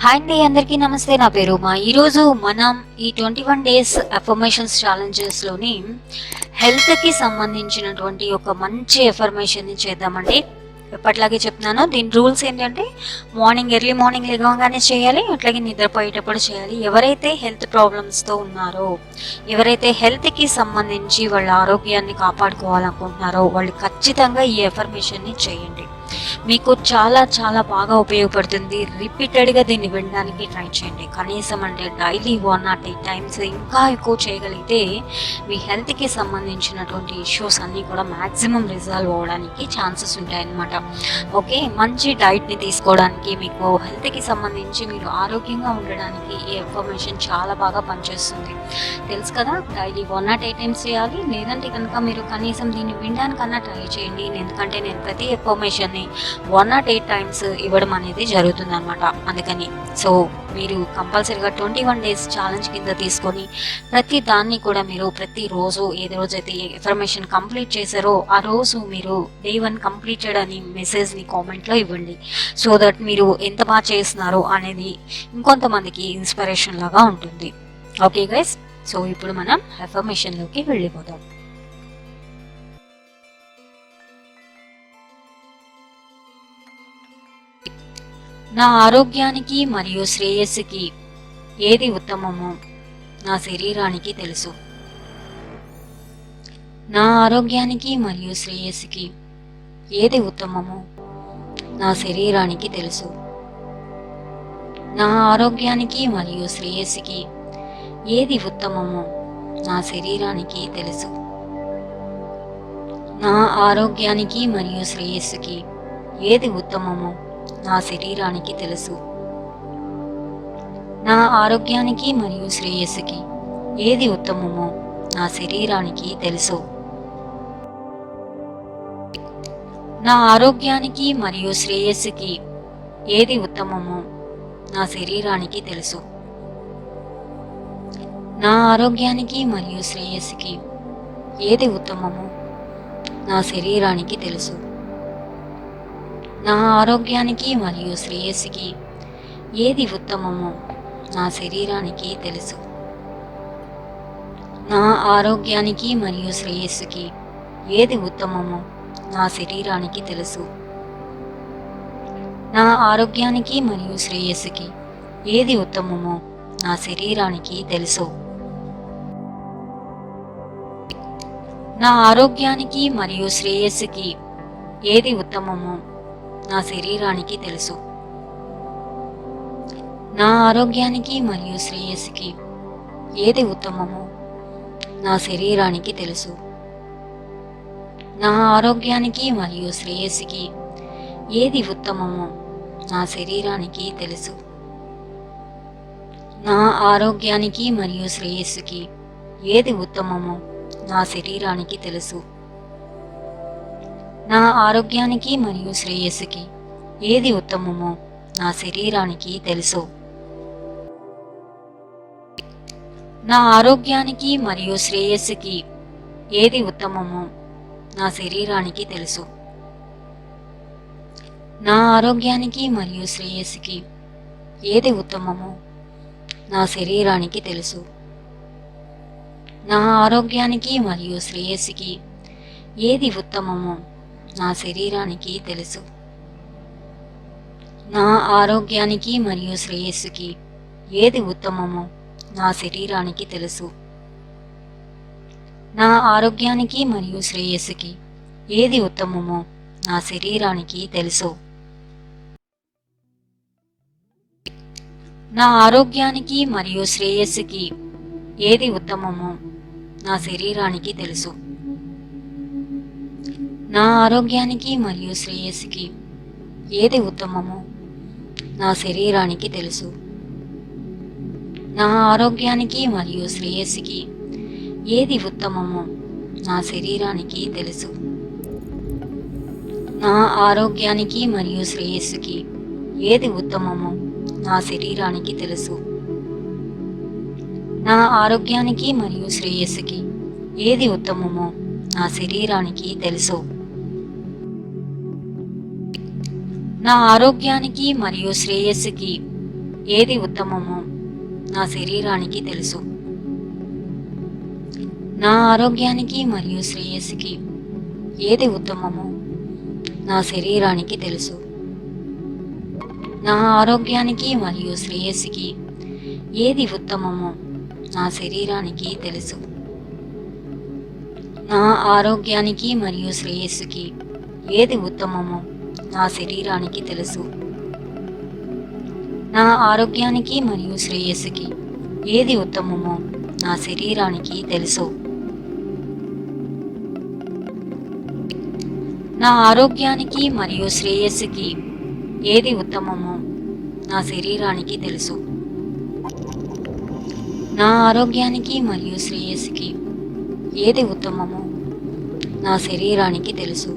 Hi అండి, అందరికీ నమస్తే. నా పేరు ఉమా. ఈరోజు మనం ఈ 21 డేస్ అఫర్మేషన్స్ ఛాలెంజెస్లోని హెల్త్కి సంబంధించినటువంటి ఒక మంచి ఎఫర్మేషన్ని చేద్దామండి. ఎప్పట్లాగే చెప్తున్నాను. దీని రూల్స్ ఏంటంటే ఎర్లీ మార్నింగ్ లేవగానే చేయాలి, అట్లాగే నిద్రపోయేటప్పుడు చేయాలి. ఎవరైతే హెల్త్ ప్రాబ్లమ్స్తో ఉన్నారో, ఎవరైతే హెల్త్కి సంబంధించి వాళ్ళ ఆరోగ్యాన్ని కాపాడుకోవాలనుకుంటున్నారో వాళ్ళు ఖచ్చితంగా ఈ ఎఫర్మేషన్ని చేయండి. మీకు చాలా చాలా బాగా ఉపయోగపడుతుంది. రిపీటెడ్గా దీన్ని వినడానికి ట్రై చేయండి. కనీసం అంటే డైలీ 108 టైమ్స్ ఇంకా ఎక్కువ చేయగలిగితే మీ హెల్త్కి సంబంధించినటువంటి ఇష్యూస్ అన్నీ కూడా మ్యాక్సిమం రిజాల్వ్ అవ్వడానికి ఛాన్సెస్ ఉంటాయన్నమాట. ఓకే, మంచి డైట్ని తీసుకోవడానికి, మీకు హెల్త్కి సంబంధించి మీరు ఆరోగ్యంగా ఉండడానికి ఈ ఇన్ఫర్మేషన్ చాలా బాగా పనిచేస్తుంది. తెలుసు కదా, డైలీ 108 టైమ్స్ చేయాలి. లేదంటే కనుక మీరు కనీసం దీన్ని వినడానికన్నా ట్రై చేయండి. ఎందుకంటే నేను ప్రతి ఇన్ఫర్మేషన్ని 108 టైమ్స్ ఇవ్వడం అనేది జరుగుతుంది అనమాట. అందుకని మీరు కంపల్సరీగా 21 డేస్ ఛాలెంజ్ కింద తీసుకొని ప్రతి దాన్ని కూడా మీరు ప్రతిరోజు ఏదో రోజైతే ఇన్ఫర్మేషన్ కంప్లీట్ చేశారో ఆ రోజు మీరు డే 1 కంప్లీటెడ్ అని మెసేజ్ని కామెంట్లో ఇవ్వండి. సో దట్ మీరు ఎంత బాగా చేస్తున్నారో అనేది ఇంకొంతమందికి ఇన్స్పిరేషన్ లాగా ఉంటుంది. ఓకే గైస్, సో ఇప్పుడు మనం అఫర్మేషన్లోకి వెళ్ళిపోదాం. నా ఆరోగ్యానికి మరియు శ్రేయస్సుకి ఏది ఉత్తమమో నా శరీరానికి తెలుసు. నా ఆరోగ్యానికి మరియు శ్రేయస్సుకి ఏది ఉత్తమమో నా శరీరానికి తెలుసు. నా ఆరోగ్యానికి మరియు శ్రేయస్సుకి ఏది ఉత్తమమో నా శరీరానికి తెలుసు. నా ఆరోగ్యానికి మరియు శ్రేయస్సుకి ఏది ఉత్తమమో నా శరీరానికి తెలుసు. నా ఆరోగ్యానికి మరియు శ్రేయస్సుకి ఏది ఉత్తమమో నా శరీరానికి తెలుసు. నా ఆరోగ్యానికి మరియు శ్రేయస్సుకి ఏది ఉత్తమమో నా శరీరానికి తెలుసు. నా ఆరోగ్యానికి మరియు శ్రేయస్సుకి ఏది ఉత్తమమో నా శరీరానికి తెలుసు. నా ఆరోగ్యానికి మరియు శ్రేయస్సుకి ఏది ఉత్తమమో నా శరీరానికి తెలుసు. నా ఆరోగ్యానికి మరియు శ్రేయస్సుకి ఏది ఉత్తమమో నా శరీరానికి తెలుసు. నా ఆరోగ్యానికి మరియు శ్రేయస్సుకి ఏది ఉత్తమమో నా శరీరానికి తెలుసు. నా ఆరోగ్యానికి మరియు శ్రేయస్సుకి ఏది ఉత్తమమో నా శరీరానికి తెలుసు. నా ఆరోగ్యానికి మరియు శ్రేయస్సుకి ఏది ఉత్తమమో నా శరీరానికి తెలుసు. నా ఆరోగ్యానికి మరియు శ్రేయస్సుకి ఏది ఉత్తమమో నా శరీరానికి తెలుసు. నా ఆరోగ్యానికి మరియు శ్రేయస్సుకి ఏది ఉత్తమమో నా శరీరానికి తెలుసు. నా ఆరోగ్యానికి మరియు శ్రేయస్సుకి ఏది ఉత్తమమో నా శరీరానికి తెలుసు. నా ఆరోగ్యానికి మరియు శ్రేయస్సుకి ఏది ఉత్తమమో నా శరీరానికి తెలుసు. నా ఆరోగ్యానికి మరియు శ్రేయస్సుకి ఏది ఉత్తమమో నా శరీరానికి తెలుసు. నా ఆరోగ్యానికి మరియు శ్రేయస్సుకి ఏది ఉత్తమమో నా శరీరానికి తెలుసు. నా ఆరోగ్యానికి మరియు శ్రేయస్సుకి ఏది ఉత్తమమో నా శరీరానికి తెలుసు. నా ఆరోగ్యానికి మరియు శ్రేయస్సుకి ఏది ఉత్తమమో నా శరీరానికి తెలుసు. నా ఆరోగ్యానికి మరియు శ్రేయస్సుకి ఏది ఉత్తమమో నా శరీరానికి తెలుసు. నా ఆరోగ్యానికి మరియు శ్రేయస్సుకి ఏది ఉత్తమమో నా శరీరానికి తెలుసు. నా ఆరోగ్యానికి మరియు శ్రేయస్సుకి ఏది ఉత్తమమో నా శరీరానికి తెలుసు. నా ఆరోగ్యానికి మరియు శ్రేయస్సుకి ఏది ఉత్తమమో నా శరీరానికి తెలుసు. నా ఆరోగ్యానికి మరియు శ్రేయస్సుకి ఏది ఉత్తమమో నా శరీరానికి తెలుసు. నా ఆరోగ్యానికి మరియు శ్రేయస్సుకి ఏది ఉత్తమమో నా శరీరానికి తెలుసు. నా ఆరోగ్యానికి మరియు శ్రేయస్సుకి ఏది ఉత్తమమో నా శరీరానికి తెలుసు. నా ఆరోగ్యానికి మరియు శ్రేయస్సుకి ఏది ఉత్తమమో నా శరీరానికి తెలుసు. నా ఆరోగ్యానికి మరియు శ్రేయస్సుకి ఏది ఉత్తమమో నా శరీరానికి తెలుసు. నా ఆరోగ్యానికి మరియు శ్రేయస్సుకి ఏది ఉత్తమమో నా శరీరానికి తెలుసు. నా ఆరోగ్యానికి మరియు శ్రేయస్సుకి ఏది ఉత్తమమో నా శరీరానికి తెలుసు. నా ఆరోగ్యానికి మరియు శ్రేయస్సుకి ఏది ఉత్తమమో నా శరీరానికి తెలుసు.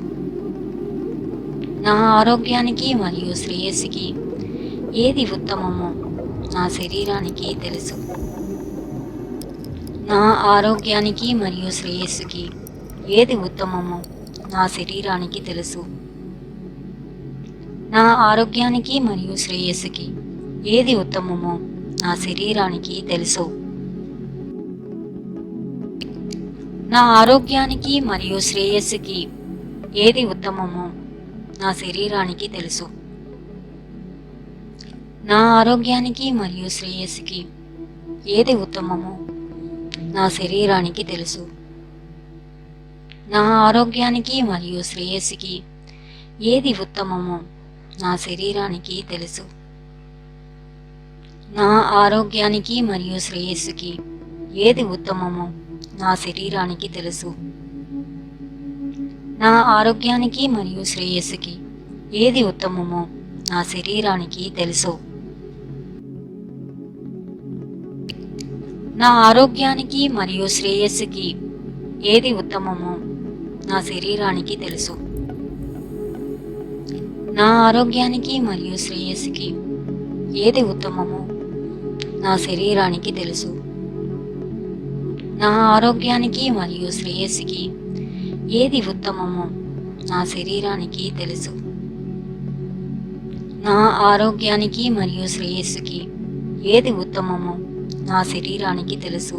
నా ఆరోగ్యానికి మరియు శ్రేయస్సుకి ఏది ఉత్తమమో నా శరీరానికి తెలుసు. నా ఆరోగ్యానికి మరియు శ్రేయస్సుకి ఏది ఉత్తమమో నా శరీరానికి తెలుసు. నా ఆరోగ్యానికి మరియు శ్రేయస్సుకి ఏది ఉత్తమమో నా శరీరానికి తెలుసు. నా ఆరోగ్యానికి మరియు శ్రేయస్సుకి ఏది ఉత్తమమో నా శరీరానికి తెలుసు. నా ఆరోగ్యానికి మరియు శ్రేయస్సుకి ఏది ఉత్తమమో నా శరీరానికి తెలుసు. నా ఆరోగ్యానికి మరియు శ్రేయస్సుకి ఏది ఉత్తమమో నా శరీరానికి తెలుసు. నా ఆరోగ్యానికి మరియు శ్రేయస్సుకి ఏది ఉత్తమమో నా శరీరానికి తెలుసు. నా ఆరోగ్యానికి మరియు శ్రేయస్సుకి ఏది ఉత్తమమో నా శరీరానికి తెలుసు. నా ఆరోగ్యానికి మరియు శ్రేయస్సుకి ఏది ఉత్తమమో నా శరీరానికి తెలుసు. నా ఆరోగ్యానికి మరియు శ్రేయస్సుకి ఏది ఉత్తమమో నా శరీరానికి తెలుసు. నా ఆరోగ్యానికి మరియు శ్రేయస్సుకి ఏది ఉత్తమమో నా శరీరానికి తెలుసు. నా ఆరోగ్యానికి మరియు శ్రేయస్సుకి ఏది ఉత్తమమో నా శరీరానికి తెలుసు.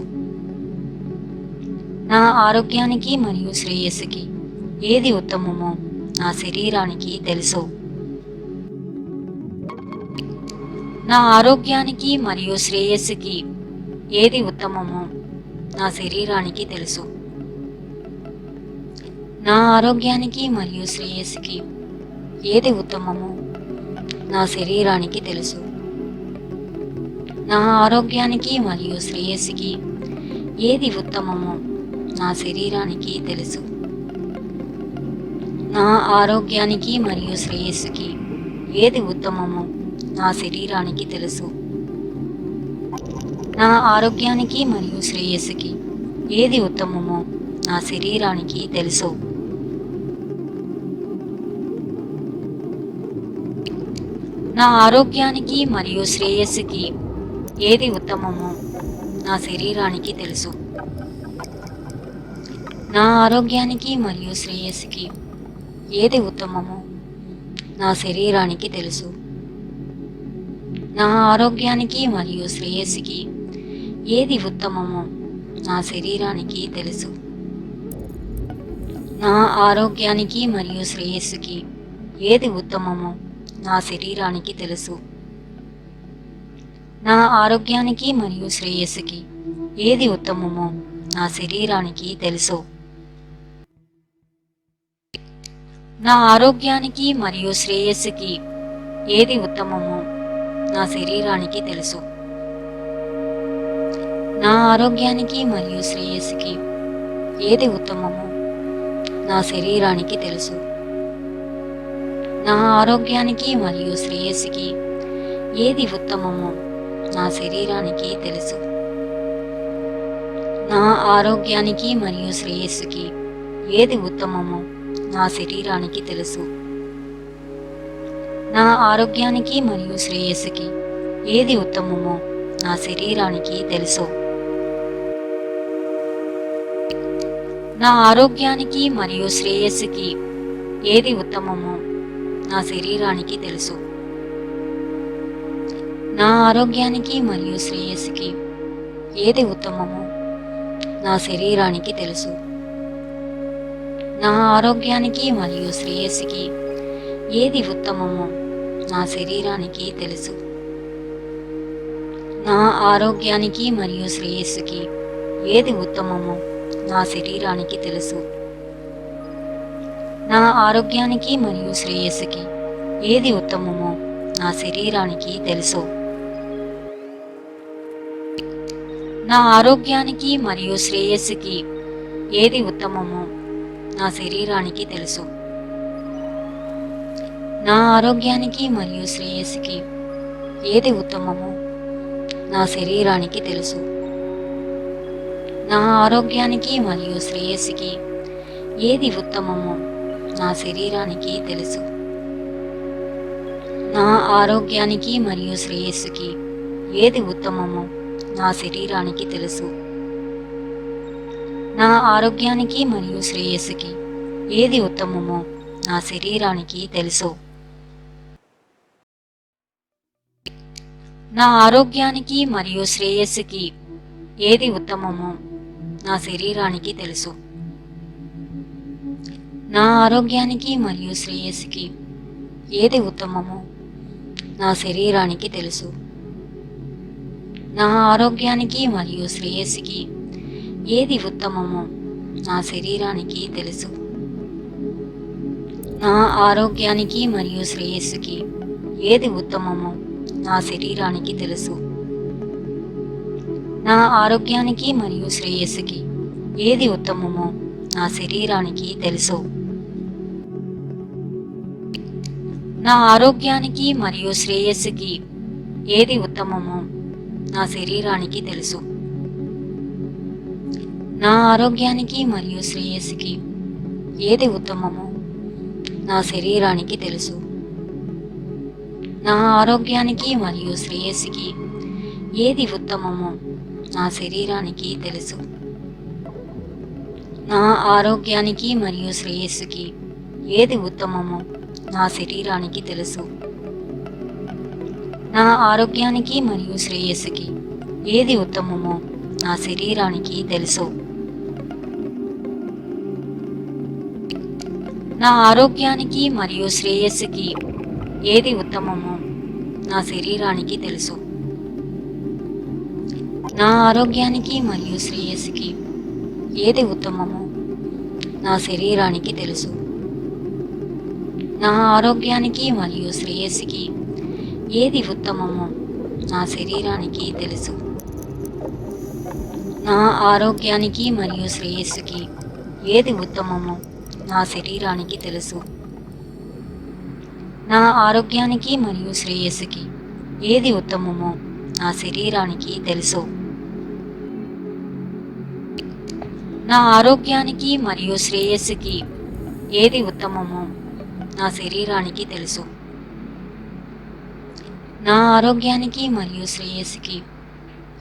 నా ఆరోగ్యానికి మరియు శ్రేయస్సుకి ఏది ఉత్తమమో నా శరీరానికి తెలుసు. నా ఆరోగ్యానికి మరియు శ్రేయస్సుకి ఏది ఉత్తమమో నా శరీరానికి తెలుసు. నా ఆరోగ్యానికి మరియు శ్రేయస్సుకి ఏది ఉత్తమమో నా శరీరానికి తెలుసు. నా ఆరోగ్యానికి మరియు శ్రేయస్సుకి ఏది ఉత్తమమో నా శరీరానికి తెలుసు. నా ఆరోగ్యానికి మరియు శ్రేయస్సుకి ఏది ఉత్తమమో నా శరీరానికి తెలుసు. నా ఆరోగ్యానికి మరియు శ్రేయస్సుకి ఏది ఉత్తమమో నా శరీరానికి తెలుసు. నా ఆరోగ్యానికి మరియు శ్రేయస్సుకి ఏది ఉత్తమమో నా శరీరానికి తెలుసు. నా ఆరోగ్యానికి మరియు శ్రేయస్సుకి ఏది ఉత్తమమో నా శరీరానికి తెలుసు. నా ఆరోగ్యానికి మరియు శ్రేయస్సుకి ఏది ఉత్తమమో నా శరీరానికి తెలుసు. నా ఆరోగ్యానికి మరియు శ్రేయస్సుకి ఏది ఉత్తమమో నా శరీరానికి తెలుసు. నా ఆరోగ్యానికి మరియు శ్రేయస్సుకి ఏది ఉత్తమమో నా శరీరానికి తెలుసు. నా ఆరోగ్యానికి మరియు శ్రేయస్సుకి ఏది ఉత్తమమో నా శరీరానికి తెలుసు. నా ఆరోగ్యానికి మరియు శ్రేయస్సుకి ఏది ఉత్తమమో నా శరీరానికి తెలుసు. నా ఆరోగ్యానికి మరియు శ్రేయస్సుకి ఏది ఉత్తమమో నా శరీరానికి తెలుసు. నా ఆరోగ్యానికి మరియు శ్రేయస్సుకి ఏది ఉత్తమమో నా శరీరానికి తెలుసు. నా ఆరోగ్యానికి మరియు శ్రేయస్సుకి ఏది ఉత్తమమో నా శరీరానికి తెలుసు. నా ఆరోగ్యానికి మరియు శ్రేయస్సుకి ఏది ఉత్తమమో నా శరీరానికి తెలుసు. నా ఆరోగ్యానికి మరియు శ్రేయస్సుకి ఏది ఉత్తమమో నా శరీరానికి తెలుసు. నా ఆరోగ్యానికి మరియు శ్రేయస్సుకి ఏది ఉత్తమమో నా శరీరానికి తెలుసు. నా ఆరోగ్యానికి మరియు శ్రేయస్సుకి ఏది ఉత్తమమో నా శరీరానికి తెలుసు. నా ఆరోగ్యానికి మరియు శ్రేయస్సుకి ఏది ఉత్తమమో నా శరీరానికి తెలుసు. నా ఆరోగ్యానికి మరియు శ్రేయస్సుకి ఏది ఉత్తమమో నా శరీరానికి తెలుసు. నా ఆరోగ్యానికి మరియు శ్రేయస్సుకి ఏది ఉత్తమమో నా శరీరానికి తెలుసు. నా ఆరోగ్యానికి మరియు శ్రేయస్సుకి ఏది ఉత్తమమో నా శరీరానికి తెలుసు. నా ఆరోగ్యానికి మరియు శ్రేయస్సుకి ఏది ఉత్తమమో నా శరీరానికి తెలుసు. నా ఆరోగ్యానికి మరియు శ్రేయస్సుకి ఏది ఉత్తమమో నా శరీరానికి తెలుసు. నా ఆరోగ్యానికి మరియు శ్రేయస్సుకి ఏది ఉత్తమమో నా శరీరానికి తెలుసు. నా ఆరోగ్యానికి మరియు శ్రేయస్సుకి ఏది ఉత్తమమో నా శరీరానికి తెలుసు. నా ఆరోగ్యానికి మరియు శ్రేయస్సుకి ఏది ఉత్తమమో నా శరీరానికి తెలుసు. నా ఆరోగ్యానికి మరియు శ్రేయస్సుకి ఏది ఉత్తమమో నా శరీరానికి తెలుసు. నా ఆరోగ్యానికి మరియు శ్రేయస్సుకి ఏది ఉత్తమమో నా శరీరానికి తెలుసు. నా ఆరోగ్యానికి మరియు శ్రేయస్సుకి ఏది ఉత్తమమో నా శరీరానికి తెలుసు. నా ఆరోగ్యానికి మరియు శ్రేయస్సుకి ఏది ఉత్తమమో నా శరీరానికి తెలుసు. నా ఆరోగ్యానికి మరియు శ్రేయస్సుకి ఏది ఉత్తమమో నా శరీరానికి తెలుసు. నా ఆరోగ్యానికి మరియు శ్రేయస్సుకి ఏది ఉత్తమమో నా శరీరానికి తెలుసు. నా ఆరోగ్యానికి మరియు శ్రేయస్సుకి ఏది ఉత్తమమో నా శరీరానికి తెలుసు. నా ఆరోగ్యానికి మరియు శ్రేయస్సుకి ఏది ఉత్తమమో నా శరీరానికి తెలుసు. నా ఆరోగ్యానికి మరియు శ్రేయస్సుకి ఏది ఉత్తమమో నా శరీరానికి తెలుసు. నా ఆరోగ్యానికి మరియు శ్రేయస్సుకి ఏది ఉత్తమమో నా శరీరానికి తెలుసు. నా ఆరోగ్యానికి మరియు శ్రేయస్సుకి ఏది ఉత్తమమో నా శరీరానికి తెలుసు. నా ఆరోగ్యానికి మరియు శ్రేయస్సుకి ఏది ఉత్తమమో నా శరీరానికి తెలుసు. నా ఆరోగ్యానికి మరియు శ్రేయస్సుకి ఏది ఉత్తమమో నా శరీరానికి తెలుసు. నా ఆరోగ్యానికి మరియు శ్రేయస్సుకి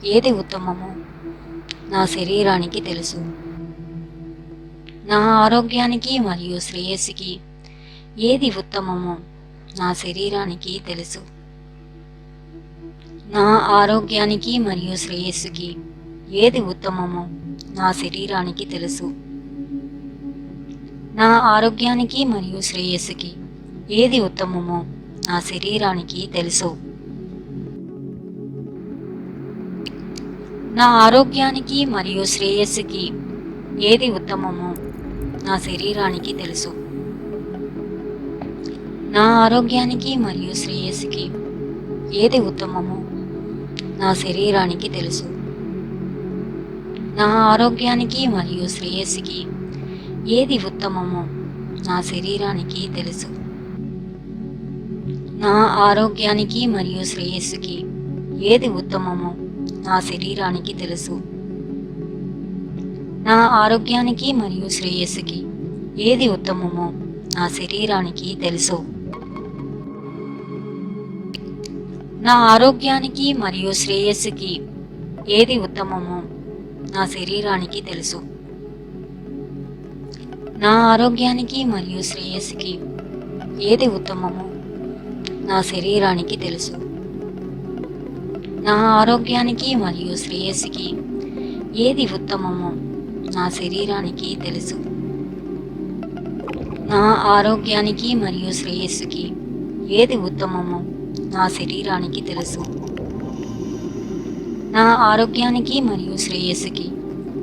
ఏది ఉత్తమమో నా శరీరానికి తెలుసు. నా ఆరోగ్యానికి మరియు శ్రేయస్సుకి ఏది ఉత్తమమో నా శరీరానికి తెలుసు. నా ఆరోగ్యానికి మరియు శ్రేయస్సుకి ఏది ఉత్తమమో నా శరీరానికి తెలుసు. నా ఆరోగ్యానికి మరియు శ్రేయస్సుకి ఏది ఉత్తమమో నా శరీరానికి తెలుసు. నా ఆరోగ్యానికి మరియు శ్రేయస్సుకి ఏది ఉత్తమమో నా శరీరానికి తెలుసు. నా ఆరోగ్యానికి మరియు శ్రేయస్సుకి ఏది ఉత్తమమో నా శరీరానికి తెలుసు. నా ఆరోగ్యానికి మరియు శ్రేయస్సుకి ఏది ఉత్తమమో నా శరీరానికి తెలుసు. నా ఆరోగ్యానికి మరియు శ్రేయస్సుకి ఏది ఉత్తమమో నా శరీరానికి తెలుసు. నా ఆరోగ్యానికి మరియు శ్రేయస్సుకి ఏది ఉత్తమమో నా శరీరానికి తెలుసు. నా ఆరోగ్యానికి మరియు శ్రేయస్సుకి ఏది ఉత్తమమో నా శరీరానికి తెలుసు. నా ఆరోగ్యానికి మరియు శ్రేయస్సుకి ఏది ఉత్తమమో నా శరీరానికి తెలుసు. నా ఆరోగ్యానికి మరియు శ్రేయస్సుకి ఏది ఉత్తమమో నా శరీరానికి తెలుసు. నా ఆరోగ్యానికి మరియు శ్రేయస్సుకి ఏది ఉత్తమమో నా శరీరానికి తెలుసు. నా ఆరోగ్యానికి మరియు శ్రేయస్సుకి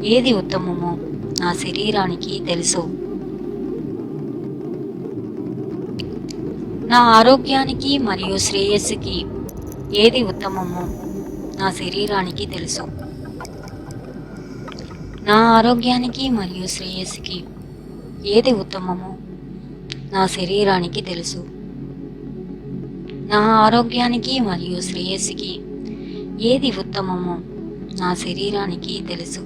ఏది ఉత్తమమో నా శరీరానికి తెలుసు. నా ఆరోగ్యానికి మరియు శ్రేయస్సుకి ఏది ఉత్తమమో నా శరీరానికి తెలుసు. నా ఆరోగ్యానికి మరియు శ్రేయస్సుకి ఏది ఉత్తమమో నా శరీరానికి తెలుసు. నా ఆరోగ్యానికి మరియు శ్రేయస్సుకి ఏది ఉత్తమమో నా శరీరానికి తెలుసు.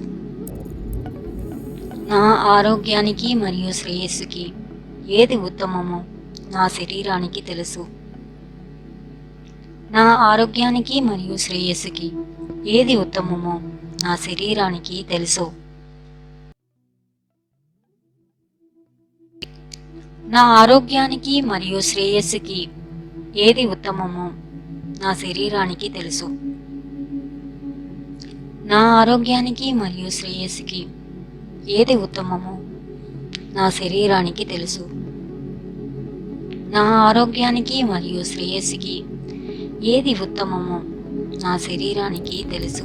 నా ఆరోగ్యానికి మరియు శ్రేయస్సుకి ఏది ఉత్తమమో నా శరీరానికి తెలుసు. నా ఆరోగ్యానికి మరియు శ్రేయస్సుకి ఏది ఉత్తమమో నా శరీరానికి తెలుసు. నా ఆరోగ్యానికి మరియు శ్రేయస్సుకి ఏది ఉత్తమమో నా శరీరానికి తెలుసు. నా ఆరోగ్యానికి మరియు శ్రేయస్సుకి ఏది ఉత్తమమో నా శరీరానికి తెలుసు. నా ఆరోగ్యానికి మరియు శ్రేయస్సుకి ఏది ఉత్తమమో నా శరీరానికి తెలుసు.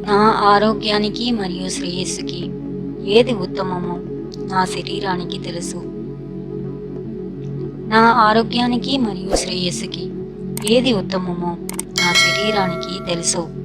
నా ఆరోగ్యానికి మరియు శ్రేయస్సుకి ఏది ఉత్తమమో నా శరీరానికి తెలుసు. నా ఆరోగ్యానికి మరియు శ్రేయస్సుకి ఏది ఉత్తమమో నా శరీరానికి తెలుసు.